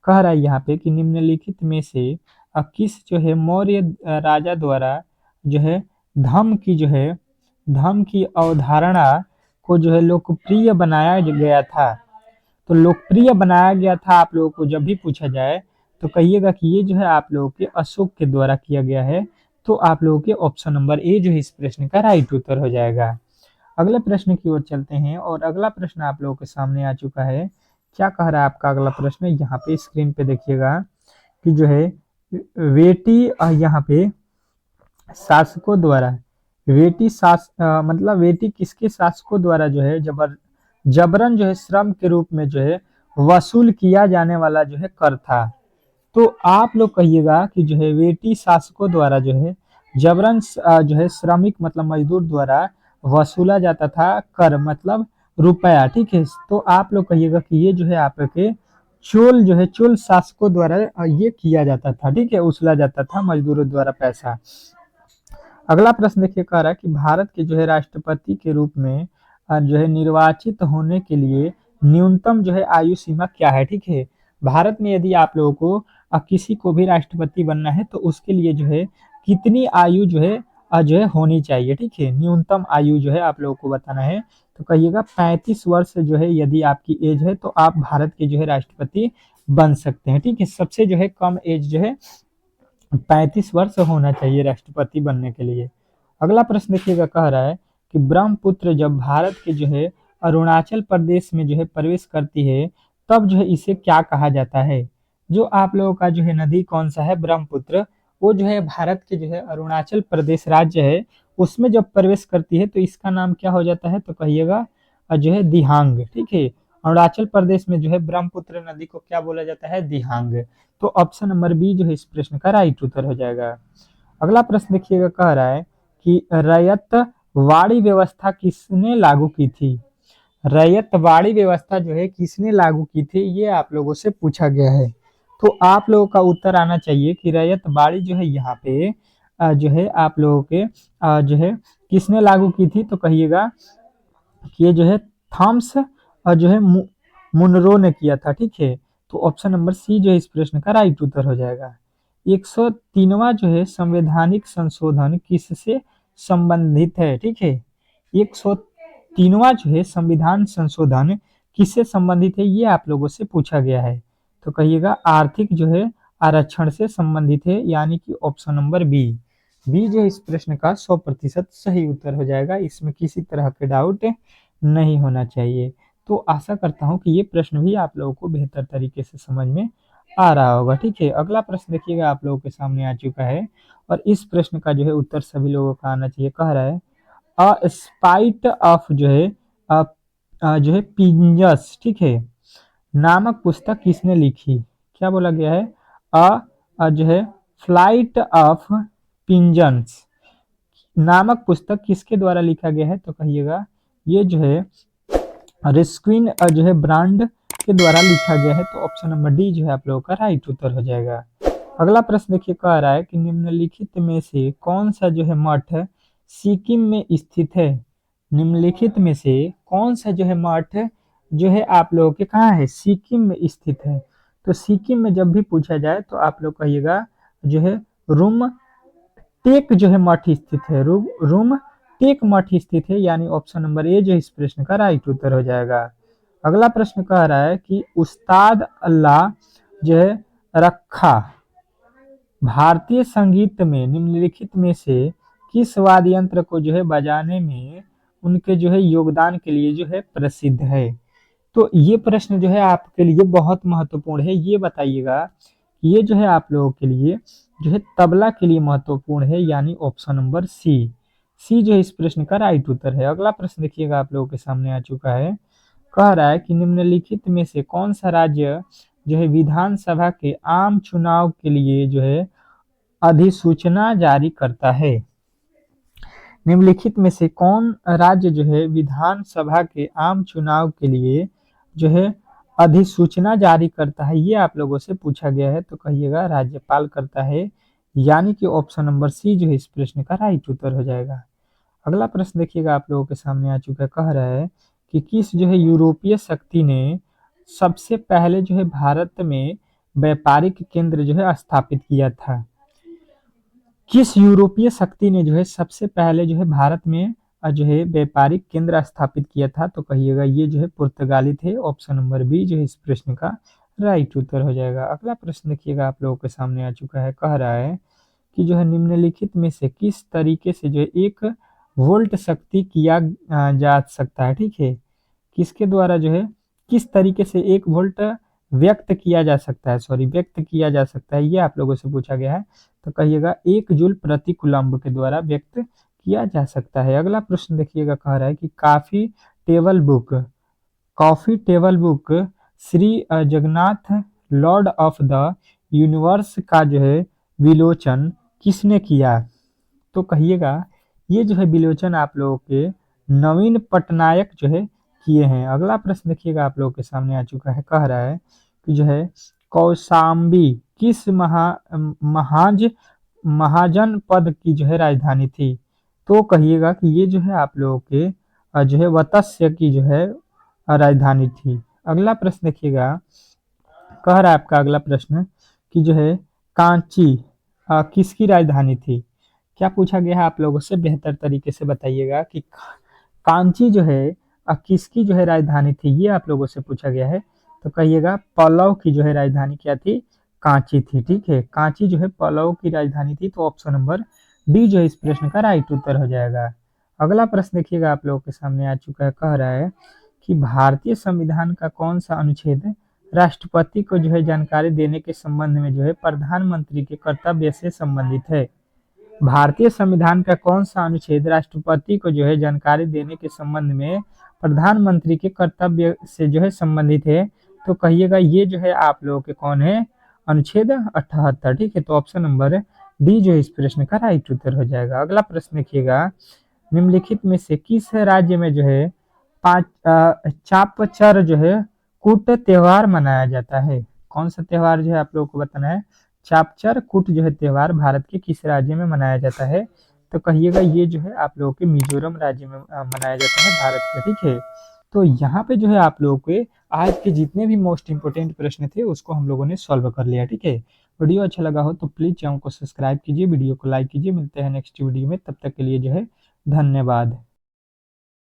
कह रहा है यहाँ पे कि निम्नलिखित में से किस जो है मौर्य राजा द्वारा जो है धम की अवधारणा को जो है लोकप्रिय बनाया गया था। तो लोकप्रिय बनाया गया था आप लोगों को जब भी पूछा जाए तो कहिएगा कि ये जो है आप लोगों के अशोक के द्वारा किया गया है। तो आप लोगों के ऑप्शन नंबर ए जो है इस प्रश्न का राइट उत्तर हो जाएगा। अगले प्रश्न की ओर चलते हैं, और अगला प्रश्न आप लोगों के सामने आ चुका है। क्या कह रहा है आपका अगला प्रश्न, यहाँ पे स्क्रीन पे देखिएगा कि जो है वेटी यहाँ पे शासकों द्वारा मतलब वेटी किसके शासकों द्वारा जो है जबरन जो है श्रम के रूप में जो है वसूल किया जाने वाला जो है कर था। तो आप लोग कहिएगा कि जो है वेटी शासकों द्वारा जो है जबरन जो है श्रमिक मतलब मजदूर द्वारा वसूला जाता था कर मतलब रुपया। ठीक है, तो आप लोग कहिएगा कि ये जो है आपके चोल शासकों द्वारा ये किया जाता था। ठीक है, वसूला जाता था मजदूरों द्वारा पैसा। अगला प्रश्न देखिए, कह रहा है कि भारत के जो है राष्ट्रपति के रूप में जो है निर्वाचित होने के लिए न्यूनतम जो है आयु सीमा क्या है। ठीक है, भारत में यदि आप लोगों को किसी को भी राष्ट्रपति बनना है तो उसके लिए जो है कितनी आयु जो है होनी चाहिए। ठीक है, न्यूनतम आयु जो है आप लोगों को बताना है। तो कहिएगा 35 वर्ष जो है यदि आपकी एज है तो आप भारत के जो है राष्ट्रपति बन सकते हैं। ठीक है, सबसे जो है कम एज जो है 35 वर्ष होना चाहिए राष्ट्रपति बनने के लिए। अगला प्रश्न देखिएगा, कह रहा है कि ब्रह्मपुत्र जब भारत के जो है अरुणाचल प्रदेश में जो है प्रवेश करती है तब जो है इसे क्या कहा जाता है। जो आप लोगों का जो है नदी कौन सा है ब्रह्मपुत्र, वो जो है भारत के जो है अरुणाचल प्रदेश राज्य है उसमें जब प्रवेश करती है तो इसका नाम क्या हो जाता है, तो कहिएगा जो है दिहांग। ठीक है, अरुणाचल प्रदेश में जो है ब्रह्मपुत्र नदी को क्या बोला जाता है, दिहांग। तो ऑप्शन नंबर बी जो है इस प्रश्न का राइट उत्तर हो जाएगा। अगला प्रश्न देखिएगा, कह रहा है कि रैयत वाड़ी व्यवस्था किसने लागू की थी। रैयतवाड़ी व्यवस्था जो है किसने लागू की थी, ये आप लोगों से पूछा गया है। तो आप लोगों का उत्तर आना चाहिए कि रैयतवाड़ी जो है यहाँ पे जो है आप लोगों के जो है किसने लागू की थी, तो कहिएगा कि ये जो है थॉम्स और जो है मुनरो ने किया था। ठीक है, तो ऑप्शन नंबर सी जो है इस प्रश्न का राइट उत्तर हो जाएगा। 103वां जो है संवैधानिक संशोधन किससे संबंधित है। ठीक है, 103वां जो है संविधान संशोधन किससे संबंधित है, ये आप लोगों से पूछा गया है। तो कहिएगा आर्थिक जो है आरक्षण से संबंधित है, यानी कि ऑप्शन नंबर बी। बी जो है इस प्रश्न का 100% सही उत्तर हो जाएगा, इसमें किसी तरह के डाउट नहीं होना चाहिए। तो आशा करता हूं कि ये प्रश्न भी आप लोगों को बेहतर तरीके से समझ में आ रहा होगा। ठीक है, अगला प्रश्न देखिएगा आप लोगों के सामने आ चुका है, और इस प्रश्न का जो है उत्तर सभी लोगों का आना चाहिए। कह रहा है अ स्पाइट ऑफ जो है जो है पिंजस, ठीक है, नामक पुस्तक किसने लिखी। क्या बोला गया है, जो है फ्लाइट ऑफ पिंजन्स नामक पुस्तक किसके द्वारा लिखा गया है, तो कहिएगा ये जो है रिस्क्विन जो है ब्रांड के द्वारा लिखा गया है। तो ऑप्शन नंबर डी जो है आप लोगों का राइट उत्तर हो जाएगा। अगला प्रश्न देखिए, कह रहा है कि निम्नलिखित में से कौन सा जो है मठ सिक्किम में स्थित है। निम्नलिखित में से कौन सा जो है मठ जो है आप लोगों के कहाँ है, सिक्किम में स्थित है। तो सिक्किम में जब भी पूछा जाए तो आप लोग कहिएगा जो है रूम टेक जो है मठ स्थित है, रूम टेक मठ स्थित है, यानी ऑप्शन नंबर ए जो इस प्रश्न का राइट उत्तर हो जाएगा। अगला प्रश्न कह रहा है कि उस्ताद अल्लाह जो है रखा भारतीय संगीत में निम्नलिखित में से किस वाद्य यंत्र को जो है बजाने में उनके जो है योगदान के लिए जो है प्रसिद्ध है। तो ये प्रश्न जो है आपके लिए बहुत महत्वपूर्ण है। ये बताइएगा ये जो है आप लोगों के लिए जो है तबला के लिए महत्वपूर्ण है, यानी ऑप्शन नंबर सी। सी जो है इस प्रश्न का राइट उत्तर है। अगला प्रश्न देखिएगा आप लोगों के सामने आ चुका है, कह रहा है कि निम्नलिखित में से कौन सा राज्य जो है विधानसभा के आम चुनाव के लिए जो है अधिसूचना जारी करता है। निम्नलिखित में से कौन राज्य जो है विधानसभा के आम चुनाव के लिए जो है अधिसूचना जारी करता है, ये आप लोगों से पूछा गया है। तो कहिएगा राज्यपाल करता है, यानी कि ऑप्शन नंबर सी जो है इस प्रश्न का राइट उत्तर हो जाएगा। अगला प्रश्न देखिएगा आप लोगों के सामने आ चुका है, कह रहा है कि किस जो है यूरोपीय शक्ति ने सबसे पहले जो है भारत में व्यापारिक केंद्र जो है स्थापित किया था। किस यूरोपीय शक्ति ने जो है सबसे पहले जो है भारत में जो है व्यापारिक केंद्र स्थापित किया था, तो कहिएगा ये जो है पुर्तगाली थे। ऑप्शन नंबर बी जो है इस प्रश्न का राइट उत्तर हो जाएगा। अगला प्रश्न देखिएगा आप लोगों के सामने आ चुका है, कह रहा है कि जो है निम्नलिखित में से किस तरीके से जो है 1 वोल्ट शक्ति किया जा सकता है। ठीक है, किसके द्वारा जो है किस तरीके से 1 वोल्ट व्यक्त किया जा सकता है, व्यक्त किया जा सकता है, ये आप लोगों से पूछा गया है। तो कहिएगा 1 जूल प्रति कूलम्ब के द्वारा व्यक्त किया जा सकता है। अगला प्रश्न देखिएगा, कह रहा है कि coffee table book Shri Jagannath Lord of the universe का जो है विलोचन किसने किया। तो कहिएगा ये जो है विलोचन आप लोगों के नवीन पटनायक जो है किए हैं। अगला प्रश्न देखिएगा आप लोगों के सामने आ चुका है, कह रहा है कि जो है कौशाम्बी किस महाजन पद की जो है राजधानी थी। तो कहिएगा कि ये जो है आप लोगों के जो है वत्स्य की जो है राजधानी थी। अगला प्रश्न देखिएगा, कह रहा है आपका अगला प्रश्न कि जो है कांची किसकी राजधानी थी। क्या पूछा गया है आप लोगों से, बेहतर तरीके से बताइएगा कि कांची जो है किसकी जो है राजधानी थी, ये आप लोगों से पूछा गया है। तो कहिएगा पल्लव की जो है राजधानी क्या थी, कांची थी। ठीक है, कांची जो है पल्लव की राजधानी थी। तो ऑप्शन नंबर डी जो है इस प्रश्न का राइट उत्तर हो जाएगा। अगला प्रश्न देखिएगा आप लोगों के सामने आ चुका है, कह रहा है कि भारतीय संविधान का कौन सा अनुच्छेद राष्ट्रपति को जो है जानकारी देने के संबंध में जो है प्रधानमंत्री के कर्तव्य से संबंधित है। भारतीय संविधान का कौन सा अनुच्छेद राष्ट्रपति को जो है जानकारी देने के संबंध में प्रधानमंत्री के कर्तव्य से जो है संबंधित है। तो कहिएगा ये जो है आप लोगों के कौन है, अनुच्छेद 78। ठीक है, तो ऑप्शन नंबर डी जो है इस प्रश्न का राइट उत्तर हो जाएगा। अगला प्रश्न देखिएगा, निम्नलिखित में से किस राज्य में जो है चापचर जो है कूट त्योहार मनाया जाता है। कौन सा त्योहार जो है आप लोगों को बताना है। चापचर कूट जो है त्योहार भारत के किस राज्य में मनाया जाता है। तो कहिएगा ये जो है आप लोगों के मिजोरम राज्य में मनाया जाता है भारत के, ठीक है। तो यहाँ पे जो है आप लोगों के आज के जितने भी मोस्ट इंपोर्टेंट प्रश्न थे उसको हम लोगों ने सॉल्व कर लिया, ठीक है। वीडियो अच्छा लगा हो तो प्लीज चैनल को सब्सक्राइब कीजिए, वीडियो को लाइक कीजिए। मिलते हैं नेक्स्ट वीडियो में, तब तक के लिए जो है धन्यवाद।